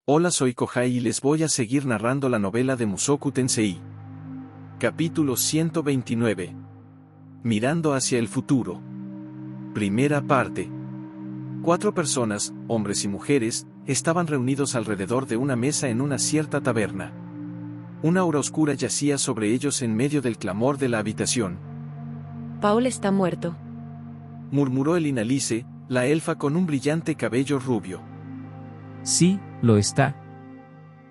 Hola, soy Kohai y les voy a seguir narrando la novela de Mushoku Tensei. Capítulo 129. Mirando hacia el futuro. Primera parte. 4 personas, hombres y mujeres, estaban reunidos alrededor de una mesa en una cierta taberna. Una aura oscura yacía sobre ellos en medio del clamor de la habitación. Paul está muerto, murmuró Elinalice, la elfa con un brillante cabello rubio. Sí, lo está.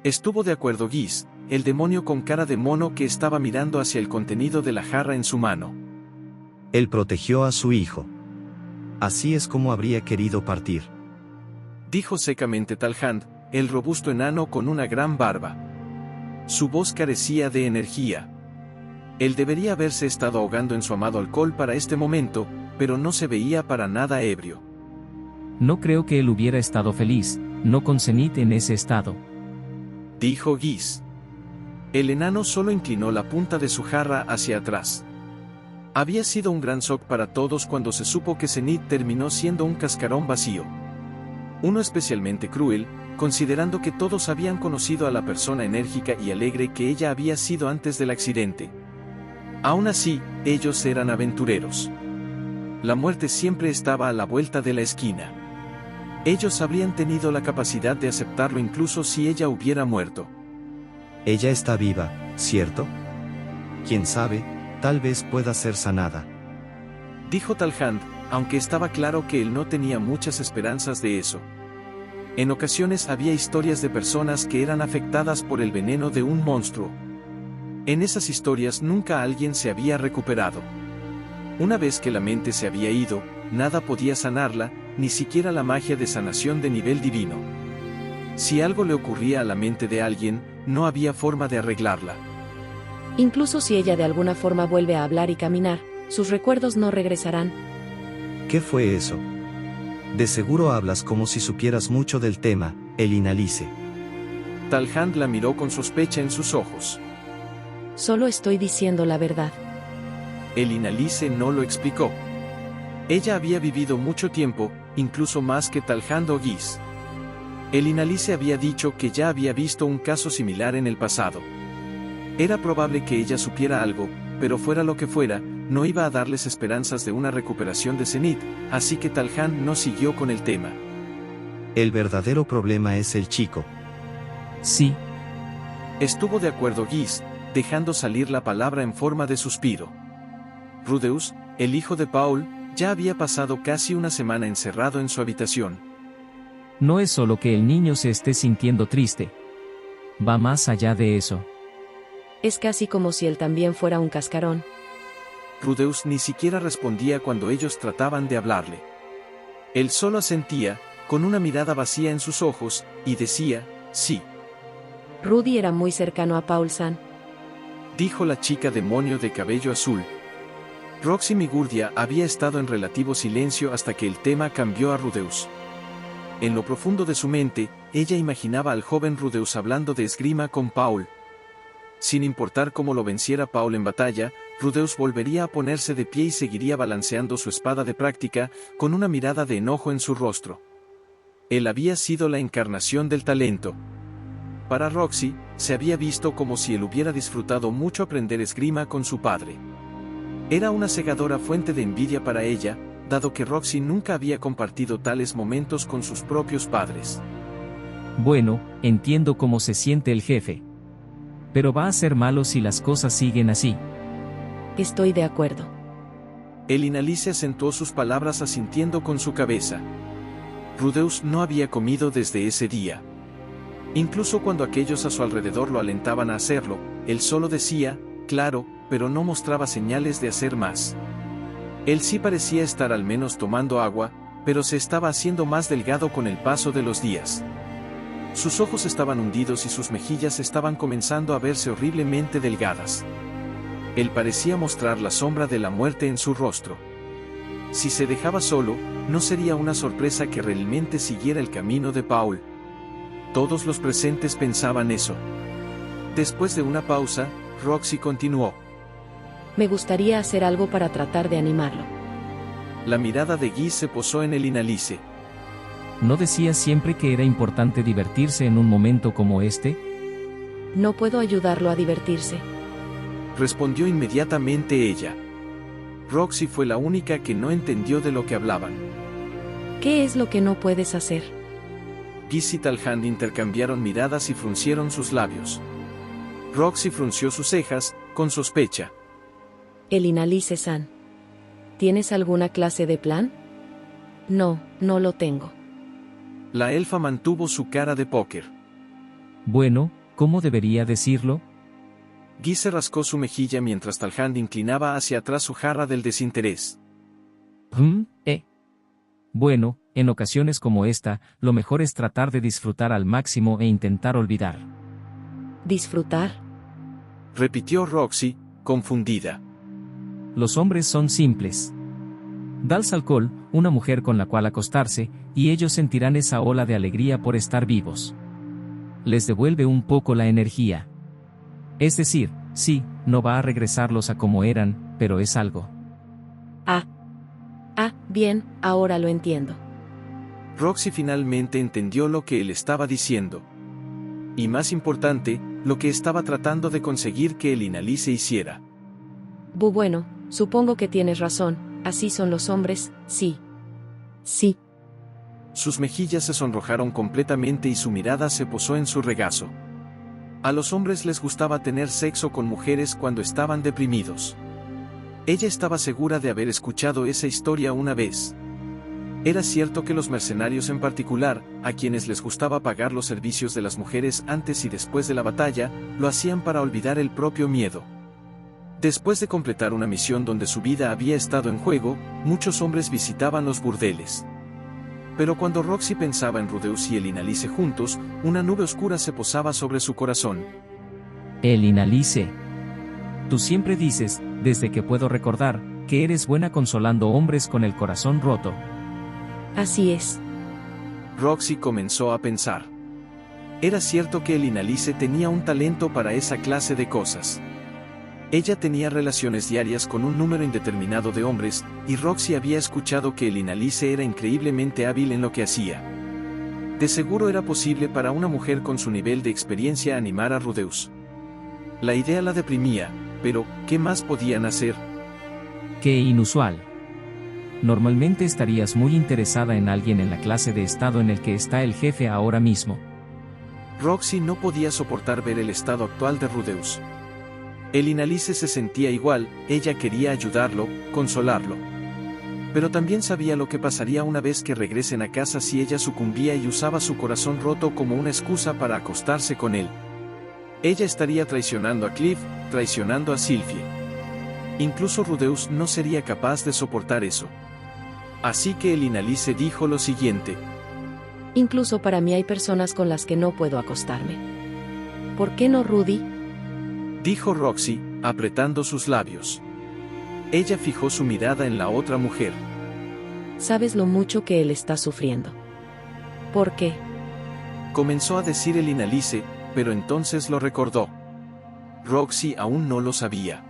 Estuvo de acuerdo Giz, el demonio con cara de mono que estaba mirando hacia el contenido de la jarra en su mano. Él protegió a su hijo. Así es como habría querido partir. Dijo secamente Talhand, el robusto enano con una gran barba. Su voz carecía de energía. Él debería haberse estado ahogando en su amado alcohol para este momento, pero no se veía para nada ebrio. No creo que él hubiera estado feliz, no con Zenith en ese estado. Dijo Giz. El enano solo inclinó la punta de su jarra hacia atrás. Había sido un gran shock para todos cuando se supo que Zenith terminó siendo un cascarón vacío. Uno especialmente cruel, considerando que todos habían conocido a la persona enérgica y alegre que ella había sido antes del accidente. Aún así, ellos eran aventureros. La muerte siempre estaba a la vuelta de la esquina. Ellos habrían tenido la capacidad de aceptarlo incluso si ella hubiera muerto. Ella está viva, ¿cierto? Quién sabe, tal vez pueda ser sanada. Dijo Talhand, aunque estaba claro que él no tenía muchas esperanzas de eso. En ocasiones había historias de personas que eran afectadas por el veneno de un monstruo. En esas historias nunca alguien se había recuperado. Una vez que la mente se había ido, nada podía sanarla, ni siquiera la magia de sanación de nivel divino. Si algo le ocurría a la mente de alguien, no había forma de arreglarla. Incluso si ella de alguna forma vuelve a hablar y caminar, sus recuerdos no regresarán. ¿Qué fue eso? De seguro hablas como si supieras mucho del tema, Elinalice. Talhand la miró con sospecha en sus ojos. Solo estoy diciendo la verdad. Elinalice no lo explicó. Ella había vivido mucho tiempo, incluso más que Talhand o Giz. Elinalice había dicho que ya había visto un caso similar en el pasado. Era probable que ella supiera algo, pero fuera lo que fuera, no iba a darles esperanzas de una recuperación de Zenith, así que Talhand no siguió con el tema. El verdadero problema es el chico. Sí. Estuvo de acuerdo Giz, dejando salir la palabra en forma de suspiro. Rudeus, el hijo de Paul, ya había pasado casi una semana encerrado en su habitación. No es solo que el niño se esté sintiendo triste. Va más allá de eso. Es casi como si él también fuera un cascarón. Rudeus ni siquiera respondía cuando ellos trataban de hablarle. Él solo asentía, con una mirada vacía en sus ojos, y decía, sí. Rudy era muy cercano a Paul-san. Dijo la chica demonio de cabello azul. Roxy Migurdia había estado en relativo silencio hasta que el tema cambió a Rudeus. En lo profundo de su mente, ella imaginaba al joven Rudeus hablando de esgrima con Paul. Sin importar cómo lo venciera Paul en batalla, Rudeus volvería a ponerse de pie y seguiría balanceando su espada de práctica, con una mirada de enojo en su rostro. Él había sido la encarnación del talento. Para Roxy, se había visto como si él hubiera disfrutado mucho aprender esgrima con su padre. Era una cegadora fuente de envidia para ella, dado que Roxy nunca había compartido tales momentos con sus propios padres. Bueno, entiendo cómo se siente el jefe. Pero va a ser malo si las cosas siguen así. Estoy de acuerdo. Elinalice acentuó sus palabras asintiendo con su cabeza. Rudeus no había comido desde ese día. Incluso cuando aquellos a su alrededor lo alentaban a hacerlo, él solo decía, claro, pero no mostraba señales de hacer más. Él sí parecía estar al menos tomando agua, pero se estaba haciendo más delgado con el paso de los días. Sus ojos estaban hundidos y sus mejillas estaban comenzando a verse horriblemente delgadas. Él parecía mostrar la sombra de la muerte en su rostro. Si se dejaba solo, no sería una sorpresa que realmente siguiera el camino de Paul. Todos los presentes pensaban eso. Después de una pausa, Roxy continuó. Me gustaría hacer algo para tratar de animarlo. La mirada de Giz se posó en Elinalice. ¿No decías siempre que era importante divertirse en un momento como este? No puedo ayudarlo a divertirse. Respondió inmediatamente ella. Roxy fue la única que no entendió de lo que hablaban. ¿Qué es lo que no puedes hacer? Giz y Talhand intercambiaron miradas y fruncieron sus labios. Roxy frunció sus cejas, con sospecha. Elinalice-san. ¿Tienes alguna clase de plan? No, no lo tengo. La elfa mantuvo su cara de póker. Bueno, ¿cómo debería decirlo? Giz se rascó su mejilla mientras Talhand inclinaba hacia atrás su jarra del desinterés. Bueno, en ocasiones como esta, lo mejor es tratar de disfrutar al máximo e intentar olvidar. ¿Disfrutar? Repitió Roxy, confundida. Los hombres son simples. Dales alcohol, una mujer con la cual acostarse, y ellos sentirán esa ola de alegría por estar vivos. Les devuelve un poco la energía. Es decir, sí, no va a regresarlos a como eran, pero es algo. Bien, ahora lo entiendo. Roxy finalmente entendió lo que él estaba diciendo. Y más importante, lo que estaba tratando de conseguir que Elinalice hiciera. Bueno, supongo que tienes razón, así son los hombres, sí. Sí. Sus mejillas se sonrojaron completamente y su mirada se posó en su regazo. A los hombres les gustaba tener sexo con mujeres cuando estaban deprimidos. Ella estaba segura de haber escuchado esa historia una vez. Era cierto que los mercenarios en particular, a quienes les gustaba pagar los servicios de las mujeres antes y después de la batalla, lo hacían para olvidar el propio miedo. Después de completar una misión donde su vida había estado en juego, muchos hombres visitaban los burdeles. Pero cuando Roxy pensaba en Rudeus y Elinalice juntos, una nube oscura se posaba sobre su corazón. Elinalice. Tú siempre dices, desde que puedo recordar, que eres buena consolando hombres con el corazón roto. Así es. Roxy comenzó a pensar. Era cierto que Elinalice tenía un talento para esa clase de cosas. Ella tenía relaciones diarias con un número indeterminado de hombres, y Roxy había escuchado que Elinalice era increíblemente hábil en lo que hacía. De seguro era posible para una mujer con su nivel de experiencia animar a Rudeus. La idea la deprimía, pero ¿qué más podían hacer? Qué inusual. Normalmente estarías muy interesada en alguien en la clase de estado en el que está el jefe ahora mismo. Roxy no podía soportar ver el estado actual de Rudeus. Elinalice se sentía igual, ella quería ayudarlo, consolarlo. Pero también sabía lo que pasaría una vez que regresen a casa si ella sucumbía y usaba su corazón roto como una excusa para acostarse con él. Ella estaría traicionando a Cliff, traicionando a Sylphie. Incluso Rudeus no sería capaz de soportar eso. Así que Elinalice dijo lo siguiente. Incluso para mí hay personas con las que no puedo acostarme. ¿Por qué no, Rudy? Dijo Roxy, apretando sus labios. Ella fijó su mirada en la otra mujer. Sabes lo mucho que él está sufriendo. ¿Por qué? Comenzó a decir Elinalice, pero entonces lo recordó. Roxy aún no lo sabía.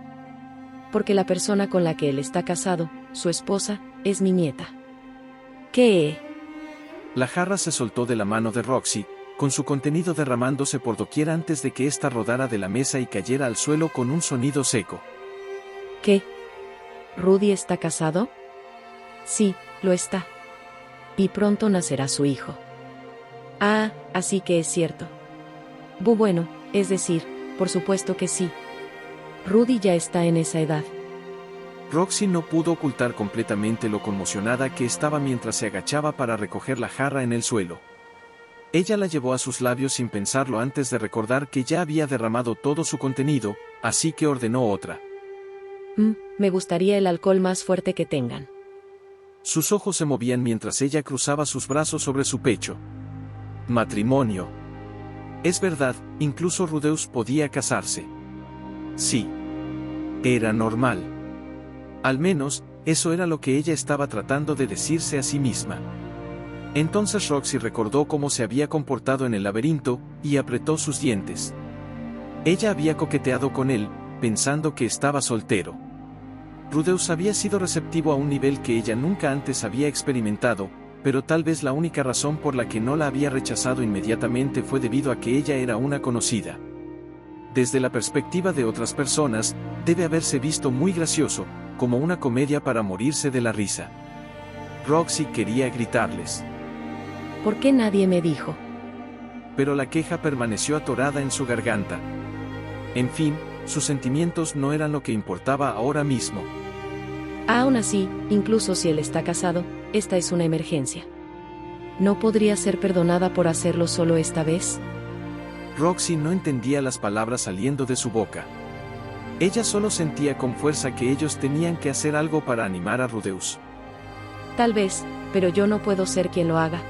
Porque la persona con la que él está casado, su esposa, es mi nieta. ¿Qué? La jarra se soltó de la mano de Roxy, con su contenido derramándose por doquier antes de que ésta rodara de la mesa y cayera al suelo con un sonido seco. ¿Qué? ¿Rudy está casado? Sí, lo está. Y pronto nacerá su hijo. Ah, así que es cierto. Bueno, es decir, por supuesto que sí. Rudy ya está en esa edad. Roxy no pudo ocultar completamente lo conmocionada que estaba mientras se agachaba para recoger la jarra en el suelo. Ella la llevó a sus labios sin pensarlo antes de recordar que ya había derramado todo su contenido, así que ordenó otra. Me gustaría el alcohol más fuerte que tengan. Sus ojos se movían mientras ella cruzaba sus brazos sobre su pecho. Matrimonio. Es verdad, incluso Rudeus podía casarse. Sí. Era normal. Al menos, eso era lo que ella estaba tratando de decirse a sí misma. Entonces Roxy recordó cómo se había comportado en el laberinto, y apretó sus dientes. Ella había coqueteado con él, pensando que estaba soltero. Rudeus había sido receptivo a un nivel que ella nunca antes había experimentado, pero tal vez la única razón por la que no la había rechazado inmediatamente fue debido a que ella era una conocida. Desde la perspectiva de otras personas, debe haberse visto muy gracioso, como una comedia para morirse de la risa. Roxy quería gritarles. ¿Por qué nadie me dijo? Pero la queja permaneció atorada en su garganta. En fin, sus sentimientos no eran lo que importaba ahora mismo. Aún así, incluso si él está casado, esta es una emergencia. ¿No podría ser perdonada por hacerlo solo esta vez? Roxy no entendía las palabras saliendo de su boca. Ella solo sentía con fuerza que ellos tenían que hacer algo para animar a Rudeus. Tal vez, pero yo no puedo ser quien lo haga.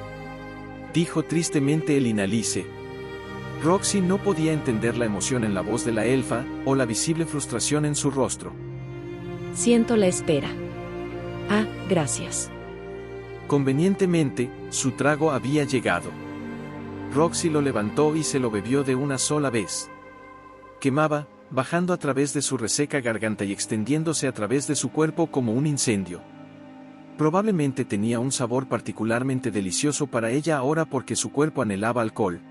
Dijo tristemente el Inalice. Roxy no podía entender la emoción en la voz de la elfa, o la visible frustración en su rostro. Siento la espera. Ah, gracias. Convenientemente, su trago había llegado. Roxy lo levantó y se lo bebió de una sola vez. Quemaba, bajando a través de su reseca garganta y extendiéndose a través de su cuerpo como un incendio. Probablemente tenía un sabor particularmente delicioso para ella ahora porque su cuerpo anhelaba alcohol.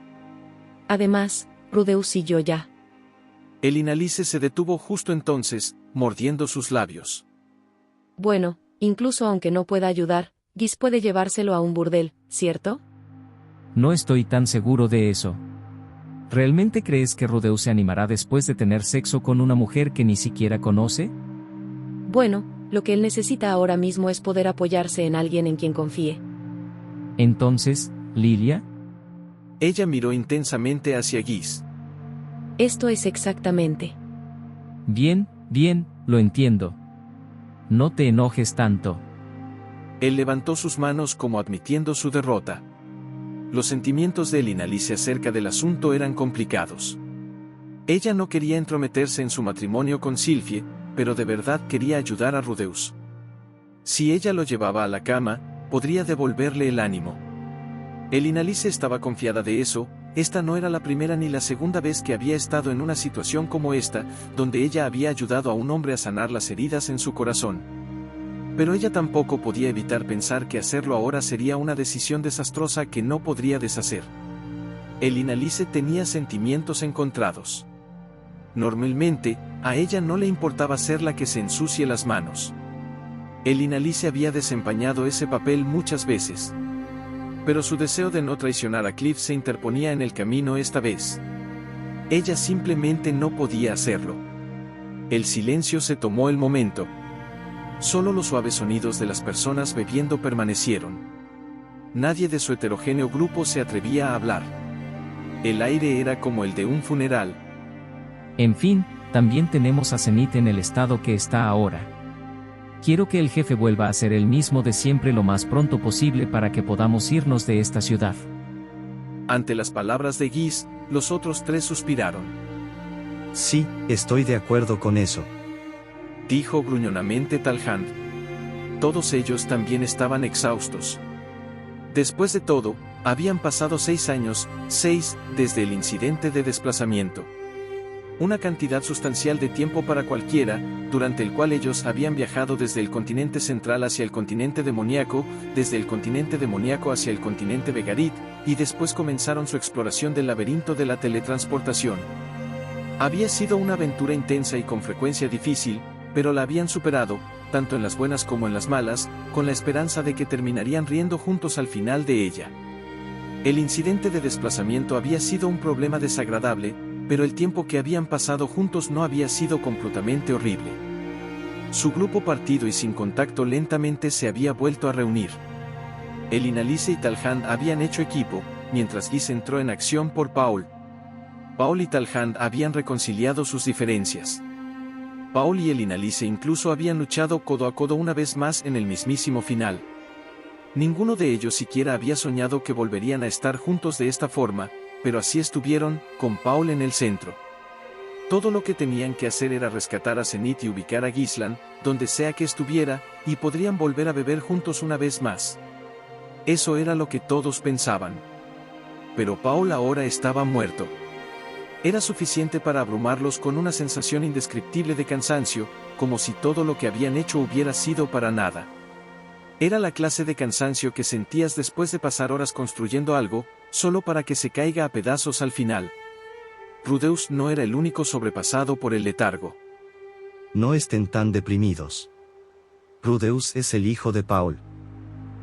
Además, Rudeus y yo ya. El Inalice se detuvo justo entonces, mordiendo sus labios. Bueno, incluso aunque no pueda ayudar, Gis puede llevárselo a un burdel, ¿cierto? No estoy tan seguro de eso. ¿Realmente crees que Rudeus se animará después de tener sexo con una mujer que ni siquiera conoce? Bueno, lo que él necesita ahora mismo es poder apoyarse en alguien en quien confíe. Entonces, ¿Lilia? Ella miró intensamente hacia Gis. Esto es exactamente. Bien, lo entiendo. No te enojes tanto. Él levantó sus manos como admitiendo su derrota. Los sentimientos de Inalice acerca del asunto eran complicados. Ella no quería entrometerse en su matrimonio con Sylphie, pero de verdad quería ayudar a Rudeus. Si ella lo llevaba a la cama, podría devolverle el ánimo. El Inalice estaba confiada de eso. Esta no era la primera ni la segunda vez que había estado en una situación como esta, donde ella había ayudado a un hombre a sanar las heridas en su corazón. Pero ella tampoco podía evitar pensar que hacerlo ahora sería una decisión desastrosa que no podría deshacer. El Inalice tenía sentimientos encontrados. Normalmente, a ella no le importaba ser la que se ensucie las manos. El Inalice había desempeñado ese papel muchas veces. Pero su deseo de no traicionar a Cliff se interponía en el camino esta vez. Ella simplemente no podía hacerlo. El silencio se tomó el momento. Solo los suaves sonidos de las personas bebiendo permanecieron. Nadie de su heterogéneo grupo se atrevía a hablar. El aire era como el de un funeral. En fin, también tenemos a Zenith en el estado que está ahora. Quiero que el jefe vuelva a ser el mismo de siempre lo más pronto posible para que podamos irnos de esta ciudad. Ante las palabras de Gis, los otros tres suspiraron. Sí, estoy de acuerdo con eso. Dijo gruñonamente Talhand. Todos ellos también estaban exhaustos. Después de todo, habían pasado 6 años, 6, desde el incidente de desplazamiento. Una cantidad sustancial de tiempo para cualquiera, durante el cual ellos habían viajado desde el continente central hacia el continente demoníaco, desde el continente demoníaco hacia el continente Vegarit, y después comenzaron su exploración del laberinto de la teletransportación. Había sido una aventura intensa y con frecuencia difícil, pero la habían superado, tanto en las buenas como en las malas, con la esperanza de que terminarían riendo juntos al final de ella. El incidente de desplazamiento había sido un problema desagradable, pero el tiempo que habían pasado juntos no había sido completamente horrible. Su grupo partido y sin contacto lentamente se había vuelto a reunir. El Inalice y Talhand habían hecho equipo, mientras Gis entró en acción por Paul. Paul y Talhand habían reconciliado sus diferencias. Paul y el Inalice incluso habían luchado codo a codo una vez más en el mismísimo final. Ninguno de ellos siquiera había soñado que volverían a estar juntos de esta forma, pero así estuvieron, con Paul en el centro. Todo lo que tenían que hacer era rescatar a Zenith y ubicar a Gislan, donde sea que estuviera, y podrían volver a beber juntos una vez más. Eso era lo que todos pensaban. Pero Paul ahora estaba muerto. Era suficiente para abrumarlos con una sensación indescriptible de cansancio, como si todo lo que habían hecho hubiera sido para nada. Era la clase de cansancio que sentías después de pasar horas construyendo algo, solo para que se caiga a pedazos al final. Rudeus no era el único sobrepasado por el letargo. No estén tan deprimidos. Rudeus es el hijo de Paul.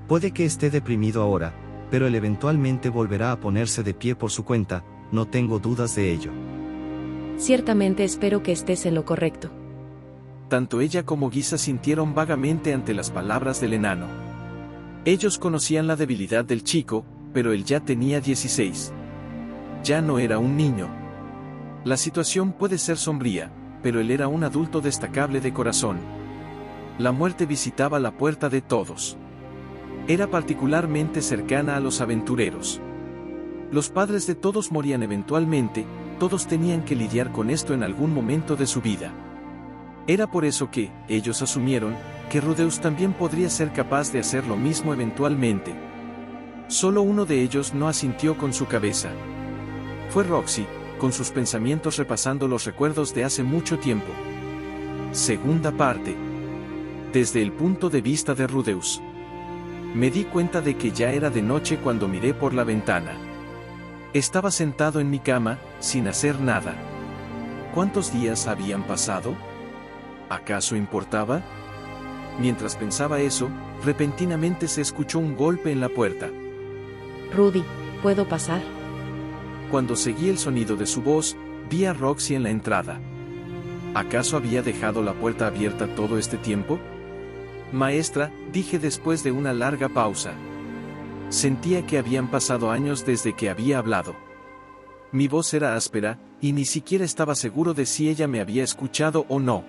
Puede que esté deprimido ahora, pero él eventualmente volverá a ponerse de pie por su cuenta, no tengo dudas de ello. Ciertamente espero que estés en lo correcto. Tanto ella como Giza sintieron vagamente ante las palabras del enano. Ellos conocían la debilidad del chico, pero él ya tenía 16. Ya no era un niño. La situación puede ser sombría, pero él era un adulto destacable de corazón. La muerte visitaba la puerta de todos. Era particularmente cercana a los aventureros. Los padres de todos morían eventualmente, todos tenían que lidiar con esto en algún momento de su vida. Era por eso que, ellos asumieron, que Rudeus también podría ser capaz de hacer lo mismo eventualmente. Solo uno de ellos no asintió con su cabeza. Fue Roxy, con sus pensamientos repasando los recuerdos de hace mucho tiempo. Segunda parte. Desde el punto de vista de Rudeus. Me di cuenta de que ya era de noche cuando miré por la ventana. Estaba sentado en mi cama, sin hacer nada. ¿Cuántos días habían pasado? ¿Acaso importaba? Mientras pensaba eso, repentinamente se escuchó un golpe en la puerta. Rudy, ¿puedo pasar? Cuando seguí el sonido de su voz, vi a Roxy en la entrada. ¿Acaso había dejado la puerta abierta todo este tiempo? Maestra, dije después de una larga pausa. Sentía que habían pasado años desde que había hablado. Mi voz era áspera, y ni siquiera estaba seguro de si ella me había escuchado o no.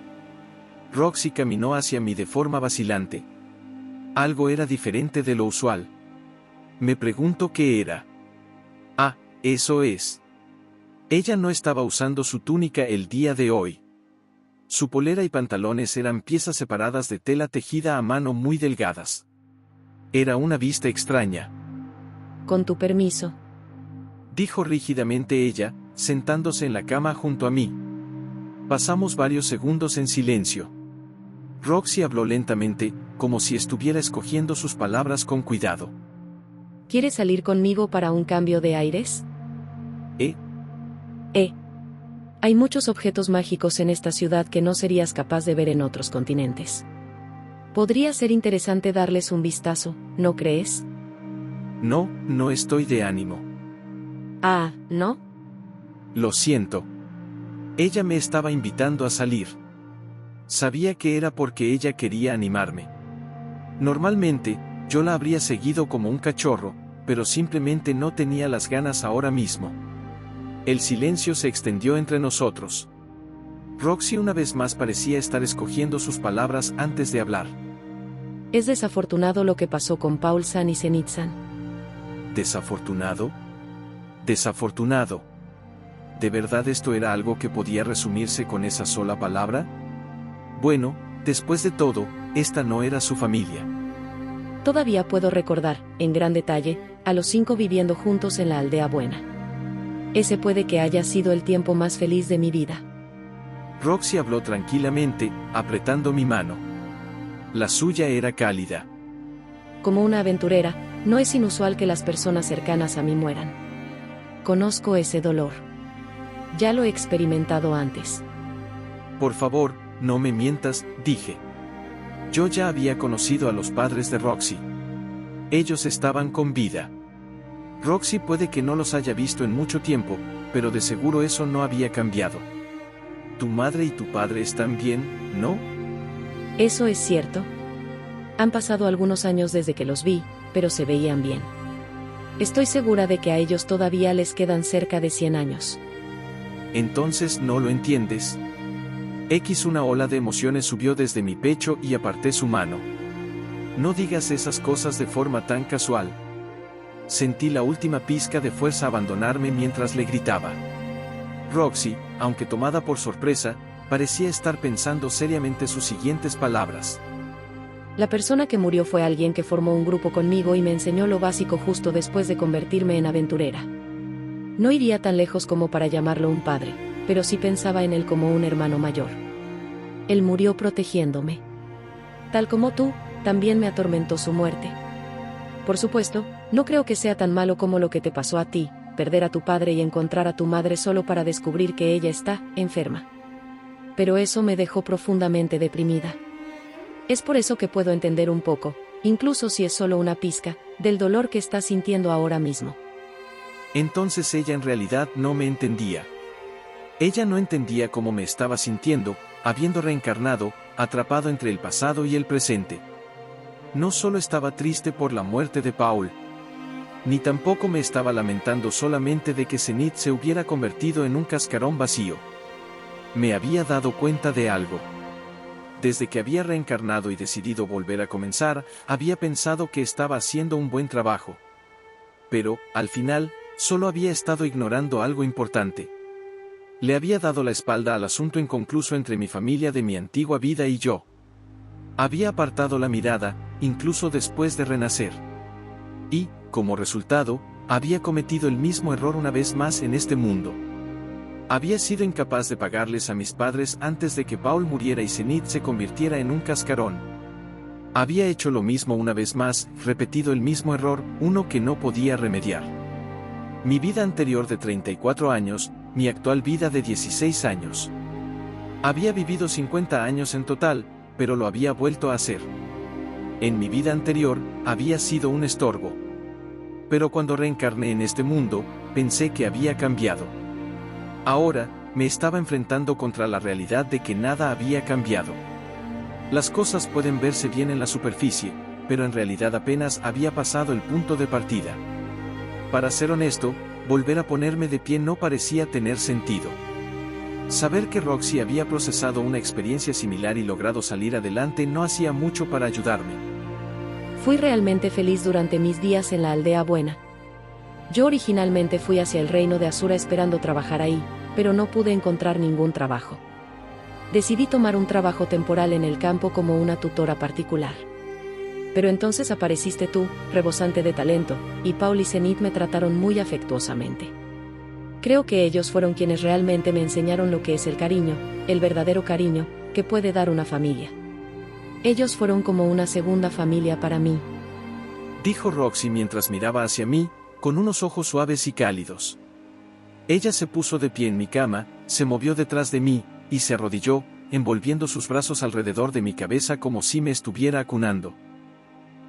Roxy caminó hacia mí de forma vacilante. Algo era diferente de lo usual. Me pregunto qué era. Ah, eso es. Ella no estaba usando su túnica el día de hoy. Su polera y pantalones eran piezas separadas de tela tejida a mano muy delgadas. Era una vista extraña. Con tu permiso. Dijo rígidamente ella, sentándose en la cama junto a mí. Pasamos varios segundos en silencio. Roxy habló lentamente, como si estuviera escogiendo sus palabras con cuidado. ¿Quieres salir conmigo para un cambio de aires? Hay muchos objetos mágicos en esta ciudad que no serías capaz de ver en otros continentes. Podría ser interesante darles un vistazo, ¿no crees? No, no estoy de ánimo. Ah, ¿no? Lo siento. Ella me estaba invitando a salir. Sabía que era porque ella quería animarme. Normalmente, yo la habría seguido como un cachorro, pero simplemente no tenía las ganas ahora mismo. El silencio se extendió entre nosotros. Roxy una vez más parecía estar escogiendo sus palabras antes de hablar. Es desafortunado lo que pasó con Paul San y Zenith-san. ¿Desafortunado? Desafortunado. ¿De verdad esto era algo que podía resumirse con esa sola palabra? Bueno, después de todo, esta no era su familia. Todavía puedo recordar, en gran detalle, a los 5 viviendo juntos en la aldea buena. Ese puede que haya sido el tiempo más feliz de mi vida. Roxy habló tranquilamente, apretando mi mano. La suya era cálida. Como una aventurera, no es inusual que las personas cercanas a mí mueran. Conozco ese dolor. Ya lo he experimentado antes. Por favor, no me mientas, dije. Yo ya había conocido a los padres de Roxy. Ellos estaban con vida. Roxy puede que no los haya visto en mucho tiempo, pero de seguro eso no había cambiado. Tu madre y tu padre están bien, ¿no? Eso es cierto. Han pasado algunos años desde que los vi, pero se veían bien. Estoy segura de que a ellos todavía les quedan cerca de 100 años. Entonces no lo entiendes. Una ola de emociones subió desde mi pecho y aparté su mano. No digas esas cosas de forma tan casual. Sentí la última pizca de fuerza abandonarme mientras le gritaba. Roxy, aunque tomada por sorpresa, parecía estar pensando seriamente sus siguientes palabras. La persona que murió fue alguien que formó un grupo conmigo y me enseñó lo básico justo después de convertirme en aventurera. No iría tan lejos como para llamarlo un padre, pero sí pensaba en él como un hermano mayor. Él murió protegiéndome. Tal como tú, también me atormentó su muerte. Por supuesto, no creo que sea tan malo como lo que te pasó a ti, perder a tu padre y encontrar a tu madre solo para descubrir que ella está enferma. Pero eso me dejó profundamente deprimida. Es por eso que puedo entender un poco, incluso si es solo una pizca, del dolor que estás sintiendo ahora mismo. Entonces ella en realidad no me entendía. Ella no entendía cómo me estaba sintiendo, habiendo reencarnado, atrapado entre el pasado y el presente. No solo estaba triste por la muerte de Paul, ni tampoco me estaba lamentando solamente de que Zenith se hubiera convertido en un cascarón vacío. Me había dado cuenta de algo. Desde que había reencarnado y decidido volver a comenzar, había pensado que estaba haciendo un buen trabajo. Pero, al final, solo había estado ignorando algo importante. Le había dado la espalda al asunto inconcluso entre mi familia de mi antigua vida y yo. Había apartado la mirada, incluso después de renacer. Y, como resultado, había cometido el mismo error una vez más en este mundo. Había sido incapaz de pagarles a mis padres antes de que Paul muriera y Zenith se convirtiera en un cascarón. Había hecho lo mismo una vez más, repetido el mismo error, uno que no podía remediar. Mi vida anterior de 34 años, mi actual vida de 16 años. Había vivido 50 años en total, pero lo había vuelto a hacer. En mi vida anterior, había sido un estorbo. Pero cuando reencarné en este mundo, pensé que había cambiado. Ahora, me estaba enfrentando contra la realidad de que nada había cambiado. Las cosas pueden verse bien en la superficie, pero en realidad apenas había pasado el punto de partida. Para ser honesto, volver a ponerme de pie no parecía tener sentido. Saber que Roxy había procesado una experiencia similar y logrado salir adelante no hacía mucho para ayudarme. Fui realmente feliz durante mis días en la Aldea Buena. Yo originalmente fui hacia el reino de Asura esperando trabajar ahí, pero no pude encontrar ningún trabajo. Decidí tomar un trabajo temporal en el campo como una tutora particular. Pero entonces apareciste tú, rebosante de talento, y Paul y Zenith me trataron muy afectuosamente. Creo que ellos fueron quienes realmente me enseñaron lo que es el cariño, el verdadero cariño, que puede dar una familia. Ellos fueron como una segunda familia para mí. Dijo Roxy mientras miraba hacia mí, con unos ojos suaves y cálidos. Ella se puso de pie en mi cama, se movió detrás de mí, y se arrodilló, envolviendo sus brazos alrededor de mi cabeza como si me estuviera acunando.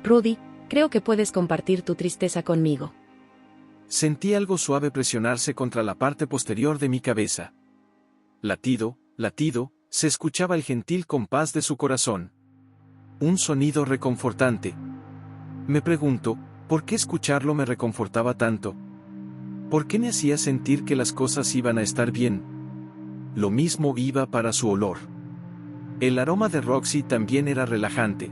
Rudy, creo que puedes compartir tu tristeza conmigo. Sentí algo suave presionarse contra la parte posterior de mi cabeza. Latido, latido, se escuchaba el gentil compás de su corazón. Un sonido reconfortante. Me pregunto, ¿por qué escucharlo me reconfortaba tanto? ¿Por qué me hacía sentir que las cosas iban a estar bien? Lo mismo iba para su olor. El aroma de Roxy también era relajante.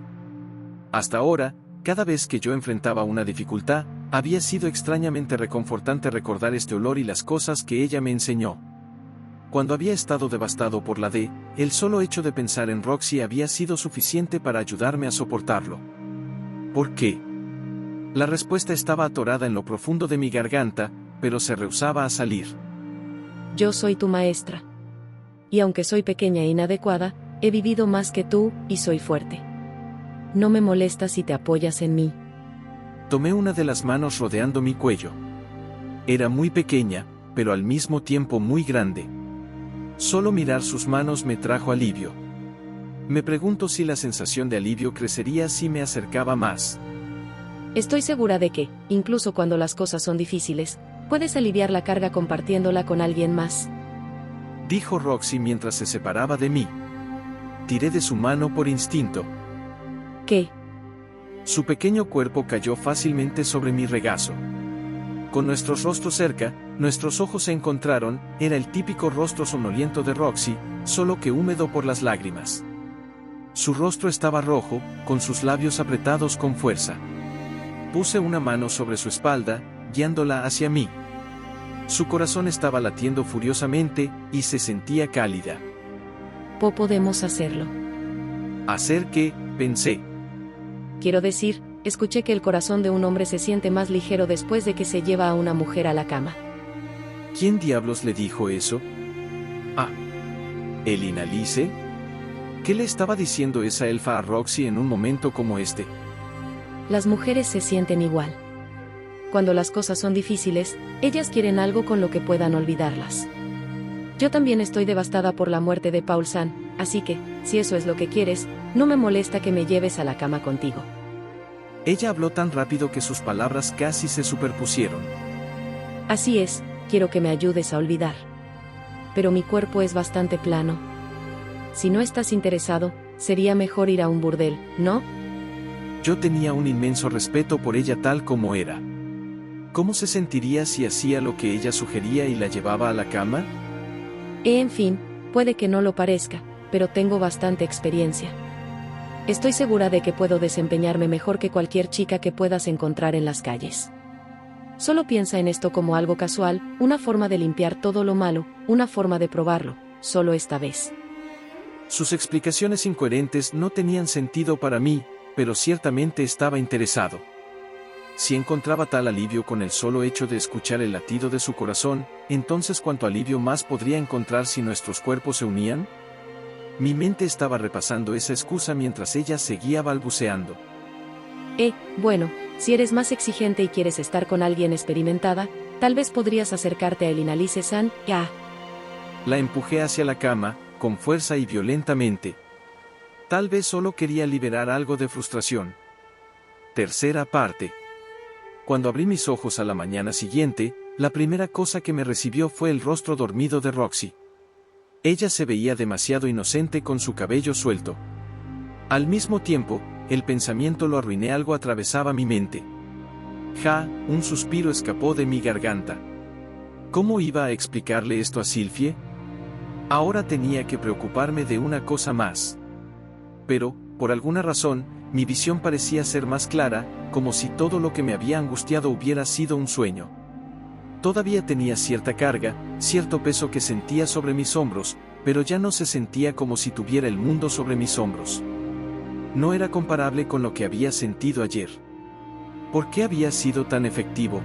Hasta ahora, cada vez que yo enfrentaba una dificultad, había sido extrañamente reconfortante recordar este olor y las cosas que ella me enseñó. Cuando había estado devastado por la D, el solo hecho de pensar en Roxy había sido suficiente para ayudarme a soportarlo. ¿Por qué? La respuesta estaba atorada en lo profundo de mi garganta, pero se rehusaba a salir. Yo soy tu maestra. Y aunque soy pequeña e inadecuada, he vivido más que tú, y soy fuerte. No me molesta si te apoyas en mí. Tomé una de las manos rodeando mi cuello. Era muy pequeña, pero al mismo tiempo muy grande. Solo mirar sus manos me trajo alivio. Me pregunto si la sensación de alivio crecería si me acercaba más. Estoy segura de que, incluso cuando las cosas son difíciles, puedes aliviar la carga compartiéndola con alguien más. Dijo Roxy mientras se separaba de mí. Tiré de su mano por instinto. ¿Qué? Su pequeño cuerpo cayó fácilmente sobre mi regazo. Con nuestros rostros cerca, nuestros ojos se encontraron, era el típico rostro somnoliento de Roxy, solo que húmedo por las lágrimas. Su rostro estaba rojo, con sus labios apretados con fuerza. Puse una mano sobre su espalda, guiándola hacia mí. Su corazón estaba latiendo furiosamente, y se sentía cálida. Podemos hacerlo. ¿Hacer qué? Pensé. Quiero decir, escuché que el corazón de un hombre se siente más ligero después de que se lleva a una mujer a la cama. ¿Quién diablos le dijo eso? Ah. ¿El Inalice? ¿Qué le estaba diciendo esa elfa a Roxy en un momento como este? Las mujeres se sienten igual. Cuando las cosas son difíciles, ellas quieren algo con lo que puedan olvidarlas. Yo también estoy devastada por la muerte de Paul San, así que, si eso es lo que quieres, no me molesta que me lleves a la cama contigo. Ella habló tan rápido que sus palabras casi se superpusieron. Así es, quiero que me ayudes a olvidar. Pero mi cuerpo es bastante plano. Si no estás interesado, sería mejor ir a un burdel, ¿no? Yo tenía un inmenso respeto por ella tal como era. ¿Cómo se sentiría si hacía lo que ella sugería y la llevaba a la cama? En fin, puede que no lo parezca, pero tengo bastante experiencia. Estoy segura de que puedo desempeñarme mejor que cualquier chica que puedas encontrar en las calles. Solo piensa en esto como algo casual, una forma de limpiar todo lo malo, una forma de probarlo, solo esta vez. Sus explicaciones incoherentes no tenían sentido para mí, pero ciertamente estaba interesado. Si encontraba tal alivio con el solo hecho de escuchar el latido de su corazón, entonces ¿cuánto alivio más podría encontrar si nuestros cuerpos se unían? Mi mente estaba repasando esa excusa mientras ella seguía balbuceando. Bueno, si eres más exigente y quieres estar con alguien experimentada, tal vez podrías acercarte a Elinalice-san, ya. La empujé hacia la cama, con fuerza y violentamente. Tal vez solo quería liberar algo de frustración. Tercera parte. Cuando abrí mis ojos a la mañana siguiente, la primera cosa que me recibió fue el rostro dormido de Roxy. Ella se veía demasiado inocente con su cabello suelto. Al mismo tiempo, el pensamiento lo arruiné, algo atravesaba mi mente. Un suspiro escapó de mi garganta. ¿Cómo iba a explicarle esto a Sylphie? Ahora tenía que preocuparme de una cosa más. Pero, por alguna razón, mi visión parecía ser más clara, como si todo lo que me había angustiado hubiera sido un sueño. Todavía tenía cierta carga, cierto peso que sentía sobre mis hombros, pero ya no se sentía como si tuviera el mundo sobre mis hombros. No era comparable con lo que había sentido ayer. ¿Por qué había sido tan efectivo?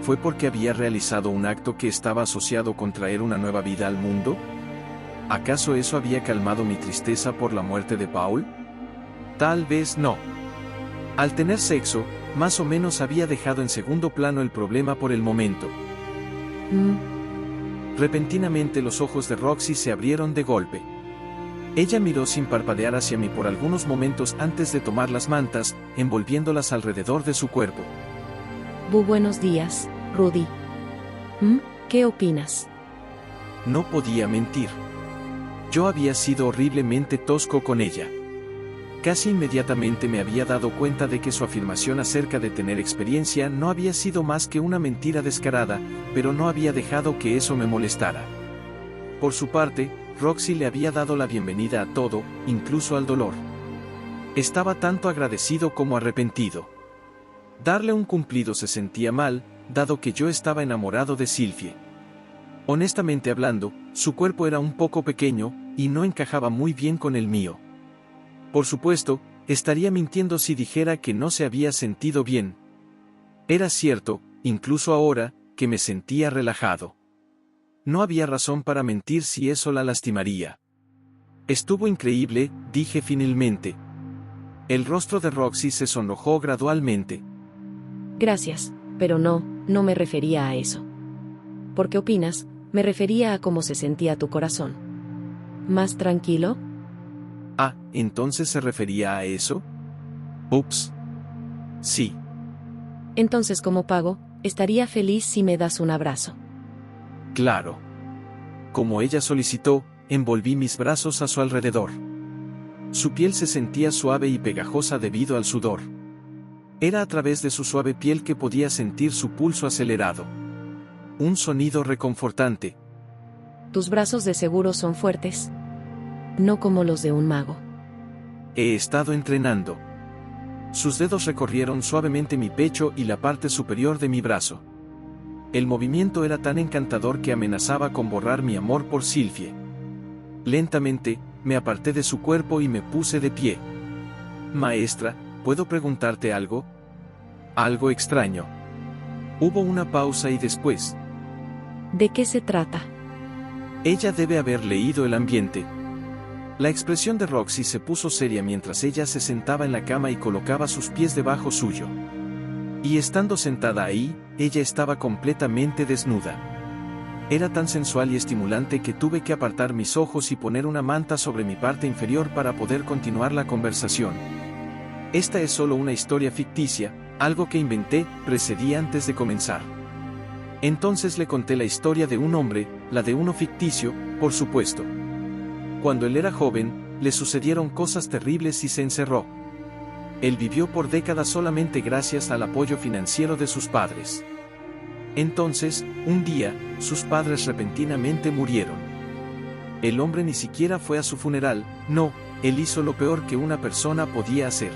¿Fue porque había realizado un acto que estaba asociado con traer una nueva vida al mundo? ¿Acaso eso había calmado mi tristeza por la muerte de Paul? Tal vez no. Al tener sexo, más o menos había dejado en segundo plano el problema por el momento. Repentinamente los ojos de Roxy se abrieron de golpe. Ella miró sin parpadear hacia mí por algunos momentos antes de tomar las mantas, envolviéndolas alrededor de su cuerpo. Buenos días, Rudy. ¿Qué opinas? No podía mentir. Yo había sido horriblemente tosco con ella. Casi inmediatamente me había dado cuenta de que su afirmación acerca de tener experiencia no había sido más que una mentira descarada, pero no había dejado que eso me molestara. Por su parte, Roxy le había dado la bienvenida a todo, incluso al dolor. Estaba tanto agradecido como arrepentido. Darle un cumplido se sentía mal, dado que yo estaba enamorado de Sylphie. Honestamente hablando, su cuerpo era un poco pequeño, y no encajaba muy bien con el mío. Por supuesto, estaría mintiendo si dijera que no se había sentido bien. Era cierto, incluso ahora, que me sentía relajado. No había razón para mentir si eso la lastimaría. Estuvo increíble, dije finalmente. El rostro de Roxy se sonrojó gradualmente. Gracias, pero no me refería a eso. ¿Por qué opinas? Me refería a cómo se sentía tu corazón. ¿Más tranquilo? ¿Entonces se refería a eso? Ups. Sí. Entonces, como pago, estaría feliz si me das un abrazo. Claro. Como ella solicitó, envolví mis brazos a su alrededor. Su piel se sentía suave y pegajosa debido al sudor. Era a través de su suave piel que podía sentir su pulso acelerado. Un sonido reconfortante. Tus brazos de seguro son fuertes. No como los de un mago. He estado entrenando. Sus dedos recorrieron suavemente mi pecho y la parte superior de mi brazo. El movimiento era tan encantador que amenazaba con borrar mi amor por Sylphie. Lentamente, me aparté de su cuerpo y me puse de pie. Maestra, ¿puedo preguntarte algo? Algo extraño. Hubo una pausa y después. ¿De qué se trata? Ella debe haber leído el ambiente. La expresión de Roxy se puso seria mientras ella se sentaba en la cama y colocaba sus pies debajo suyo. Y estando sentada ahí, ella estaba completamente desnuda. Era tan sensual y estimulante que tuve que apartar mis ojos y poner una manta sobre mi parte inferior para poder continuar la conversación. Esta es solo una historia ficticia, algo que inventé, precedí antes de comenzar. Entonces le conté la historia de un hombre, la de uno ficticio, por supuesto. Cuando él era joven, le sucedieron cosas terribles y se encerró. Él vivió por décadas solamente gracias al apoyo financiero de sus padres. Entonces, un día, sus padres repentinamente murieron. El hombre ni siquiera fue a su funeral, no, él hizo lo peor que una persona podía hacer.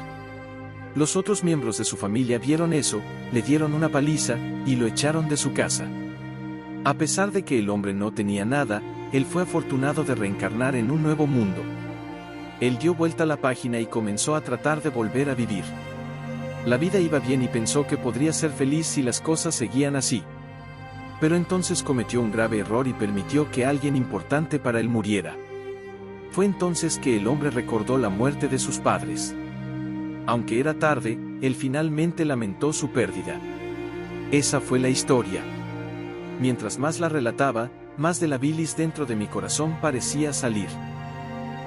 Los otros miembros de su familia vieron eso, le dieron una paliza, y lo echaron de su casa. A pesar de que el hombre no tenía nada, él fue afortunado de reencarnar en un nuevo mundo. Él dio vuelta a la página y comenzó a tratar de volver a vivir. La vida iba bien y pensó que podría ser feliz si las cosas seguían así. Pero entonces cometió un grave error y permitió que alguien importante para él muriera. Fue entonces que el hombre recordó la muerte de sus padres. Aunque era tarde, él finalmente lamentó su pérdida. Esa fue la historia. Mientras más la relataba, más de la bilis dentro de mi corazón parecía salir.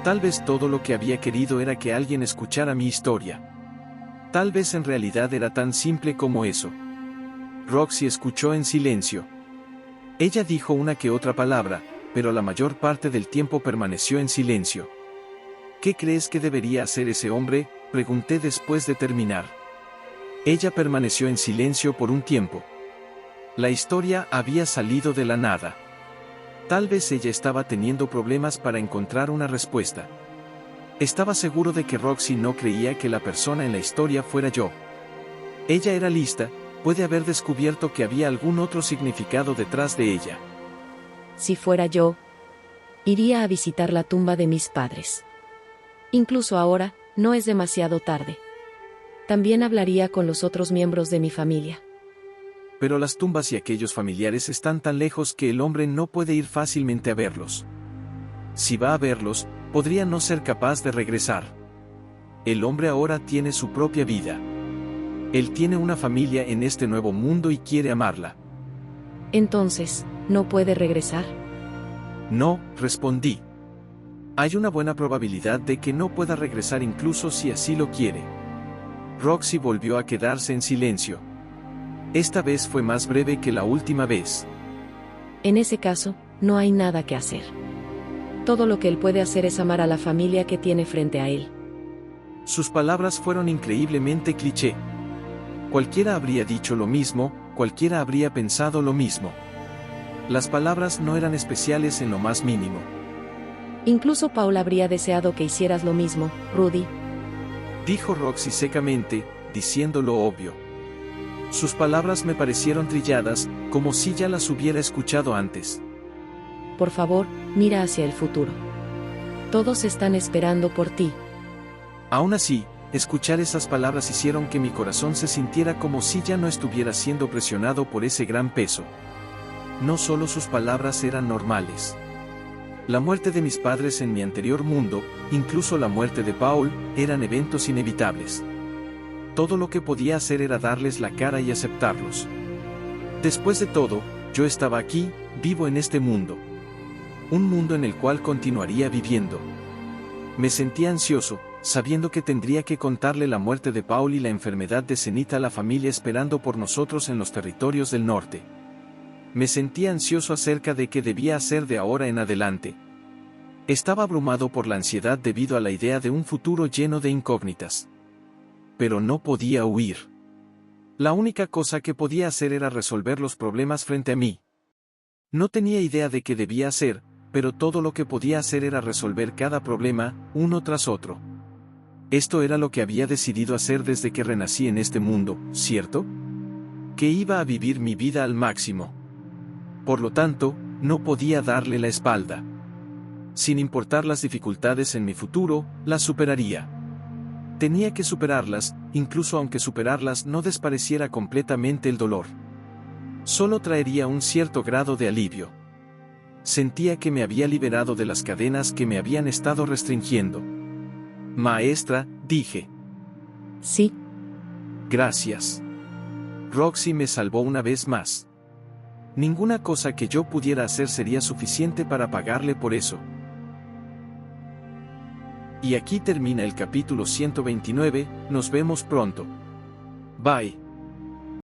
Tal vez todo lo que había querido era que alguien escuchara mi historia. Tal vez en realidad era tan simple como eso. Roxy escuchó en silencio. Ella dijo una que otra palabra, pero la mayor parte del tiempo permaneció en silencio. ¿Qué crees que debería hacer ese hombre?, pregunté después de terminar. Ella permaneció en silencio por un tiempo. La historia había salido de la nada. Tal vez ella estaba teniendo problemas para encontrar una respuesta. Estaba seguro de que Roxy no creía que la persona en la historia fuera yo. Ella era lista, puede haber descubierto que había algún otro significado detrás de ella. Si fuera yo, iría a visitar la tumba de mis padres. Incluso ahora, no es demasiado tarde. También hablaría con los otros miembros de mi familia. Pero las tumbas y aquellos familiares están tan lejos que el hombre no puede ir fácilmente a verlos. Si va a verlos, podría no ser capaz de regresar. El hombre ahora tiene su propia vida. Él tiene una familia en este nuevo mundo y quiere amarla. Entonces, ¿no puede regresar? No, respondí. Hay una buena probabilidad de que no pueda regresar incluso si así lo quiere. Roxy volvió a quedarse en silencio. Esta vez fue más breve que la última vez. En ese caso, no hay nada que hacer. Todo lo que él puede hacer es amar a la familia que tiene frente a él. Sus palabras fueron increíblemente cliché. Cualquiera habría dicho lo mismo, cualquiera habría pensado lo mismo. Las palabras no eran especiales en lo más mínimo. Incluso Paul habría deseado que hicieras lo mismo, Rudy. Dijo Roxy secamente, diciendo lo obvio. Sus palabras me parecieron trilladas, como si ya las hubiera escuchado antes. Por favor, mira hacia el futuro. Todos están esperando por ti. Aún así, escuchar esas palabras hicieron que mi corazón se sintiera como si ya no estuviera siendo presionado por ese gran peso. No solo sus palabras eran normales. La muerte de mis padres en mi anterior mundo, incluso la muerte de Paul, eran eventos inevitables. Todo lo que podía hacer era darles la cara y aceptarlos. Después de todo, yo estaba aquí, vivo en este mundo. Un mundo en el cual continuaría viviendo. Me sentía ansioso, sabiendo que tendría que contarle la muerte de Paul y la enfermedad de Zenith a la familia esperando por nosotros en los territorios del norte. Me sentía ansioso acerca de qué debía hacer de ahora en adelante. Estaba abrumado por la ansiedad debido a la idea de un futuro lleno de incógnitas. Pero no podía huir. La única cosa que podía hacer era resolver los problemas frente a mí. No tenía idea de qué debía hacer, pero todo lo que podía hacer era resolver cada problema, uno tras otro. Esto era lo que había decidido hacer desde que renací en este mundo, ¿cierto? Que iba a vivir mi vida al máximo. Por lo tanto, no podía darle la espalda. Sin importar las dificultades en mi futuro, las superaría. Tenía que superarlas, incluso aunque superarlas no despareciera completamente el dolor. Solo traería un cierto grado de alivio. Sentía que me había liberado de las cadenas que me habían estado restringiendo. Maestra, dije. Sí. Gracias. Roxy me salvó una vez más. Ninguna cosa que yo pudiera hacer sería suficiente para pagarle por eso. Y aquí termina el capítulo 129, nos vemos pronto. Bye.